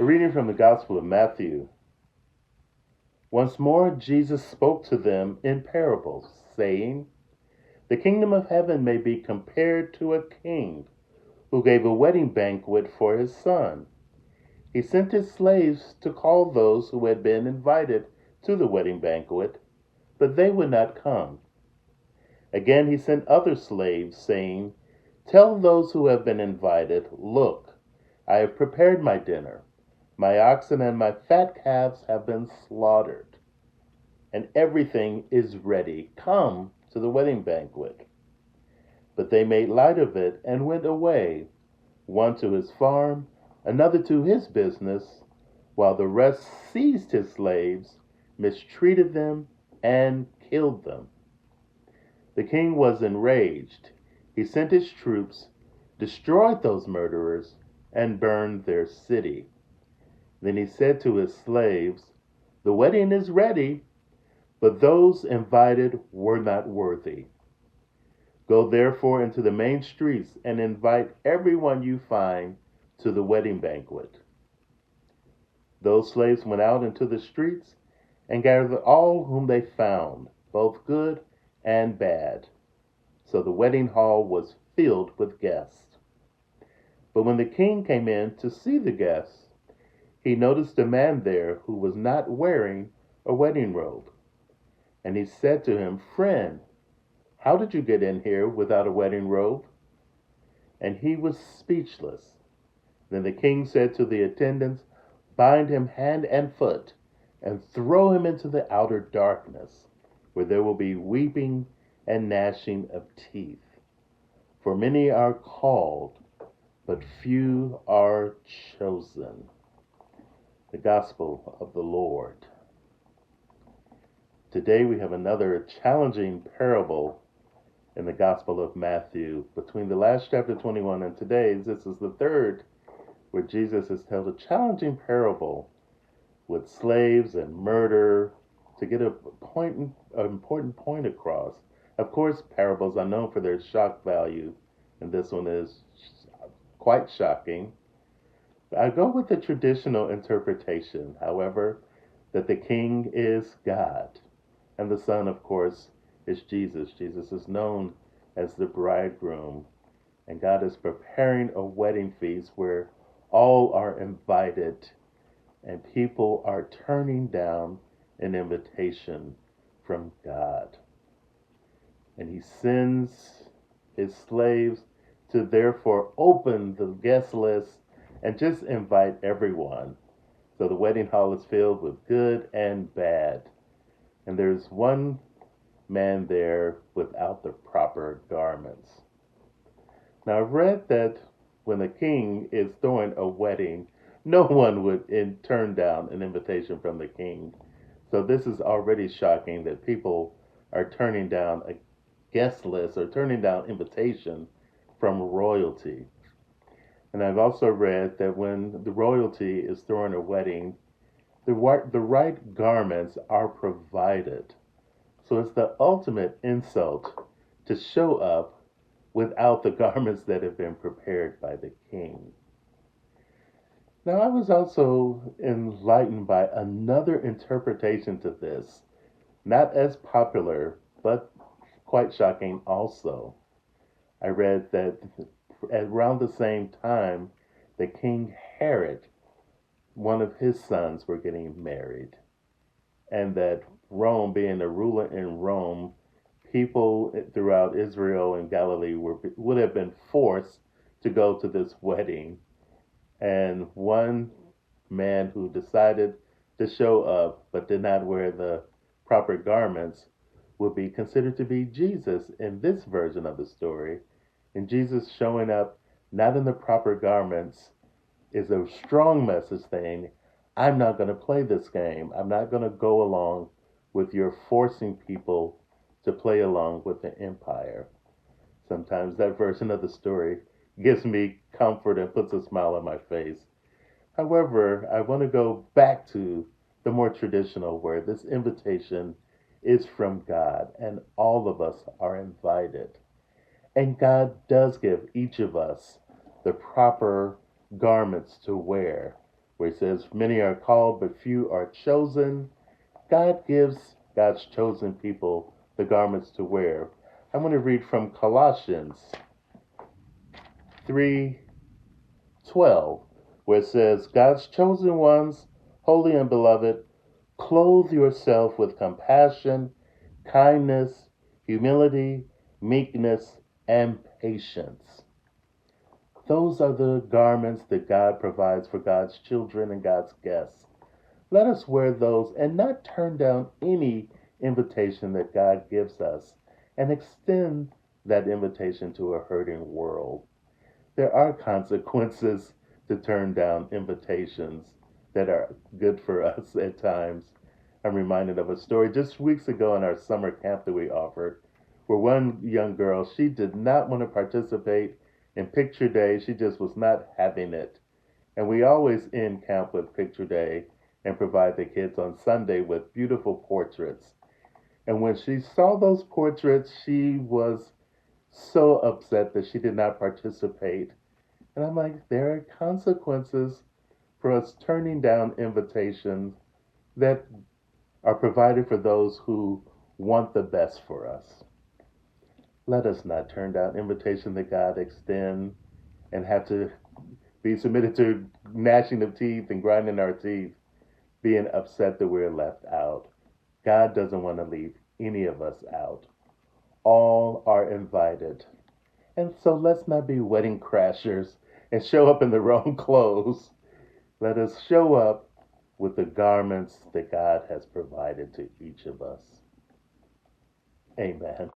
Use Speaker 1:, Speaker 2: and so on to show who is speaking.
Speaker 1: reading from the Gospel of Matthew. Once more Jesus spoke to them in parables, saying, "The kingdom of heaven may be compared to a king who gave a wedding banquet for his son. He sent his slaves to call those who had been invited to the wedding banquet, but they would not come. Again he sent other slaves, saying, 'Tell those who have been invited, look, I have prepared my dinner. My oxen and my fat calves have been slaughtered, and everything is ready. Come to the wedding banquet.' But they made light of it and went away, one to his farm, another to his business, while the rest seized his slaves, mistreated them, and killed them. The king was enraged. He sent his troops, destroyed those murderers, and burned their city. Then he said to his slaves, 'The wedding is ready, but those invited were not worthy. Go therefore into the main streets and invite everyone you find to the wedding banquet.' Those slaves went out into the streets and gathered all whom they found, both good and bad. So the wedding hall was filled with guests. But when the king came in to see the guests, he noticed a man there who was not wearing a wedding robe. And he said to him, 'Friend, how did you get in here without a wedding robe?' And he was speechless. Then the king said to the attendants, 'Bind him hand and foot, and throw him into the outer darkness, where there will be weeping and gnashing of teeth. For many are called, but few are chosen.'" The Gospel of the Lord. Today we have another challenging parable in the Gospel of Matthew. Between the last chapter 21 and today's, this is the third, where Jesus has told a challenging parable with slaves and murder to get an important point across. Of course, parables are known for their shock value, and this one is quite shocking. I go with the traditional interpretation, however, that the king is God, and the son, of course, is Jesus. Jesus is known as the bridegroom, and God is preparing a wedding feast where all are invited, and people are turning down an invitation from God. And he sends his slaves to therefore open the guest list and just invite everyone. So the wedding hall is filled with good and bad. And there's one man there without the proper garments. Now I've read that when the king is throwing a wedding, no one would turn down an invitation from the king. So this is already shocking that people are turning down a guest list or turning down invitation from royalty. And I've also read that when the royalty is throwing a wedding, the right garments are provided. So it's the ultimate insult to show up without the garments that have been prepared by the king. Now, I was also enlightened by another interpretation to this, not as popular, but quite shocking also. I read that around the same time, the King Herod, one of his sons, were getting married. And that Rome, being a ruler in Rome, people throughout Israel and Galilee would have been forced to go to this wedding. And one man who decided to show up but did not wear the proper garments would be considered to be Jesus in this version of the story. And Jesus showing up not in the proper garments is a strong message saying, I'm not going to play this game. I'm not going to go along with your forcing people to play along with the empire. Sometimes that version of the story gives me comfort and puts a smile on my face. However, I want to go back to the more traditional where this invitation is from God and all of us are invited. And God does give each of us the proper garments to wear where he says, many are called, but few are chosen. God gives God's chosen people the garments to wear. I'm going to read from Colossians 3:12, where it says, God's chosen ones, holy and beloved, clothe yourself with compassion, kindness, humility, meekness, and patience. Those are the garments that God provides for God's children and God's guests. Let us wear those and not turn down any invitation that God gives us and extend that invitation to a hurting world. There are consequences to turn down invitations that are good for us at times. I'm reminded of a story just weeks ago in our summer camp that we offered, where one young girl, she did not want to participate in picture day. She just was not having it. And we always end camp with picture day and provide the kids on Sunday with beautiful portraits. And when she saw those portraits, she was so upset that she did not participate. And I'm like, there are consequences for us turning down invitations that are provided for those who want the best for us. Let us not turn down invitation that God extends and have to be submitted to gnashing of teeth and grinding our teeth, being upset that we're left out. God doesn't want to leave any of us out. All are invited. And so let's not be wedding crashers and show up in the wrong clothes. Let us show up with the garments that God has provided to each of us. Amen.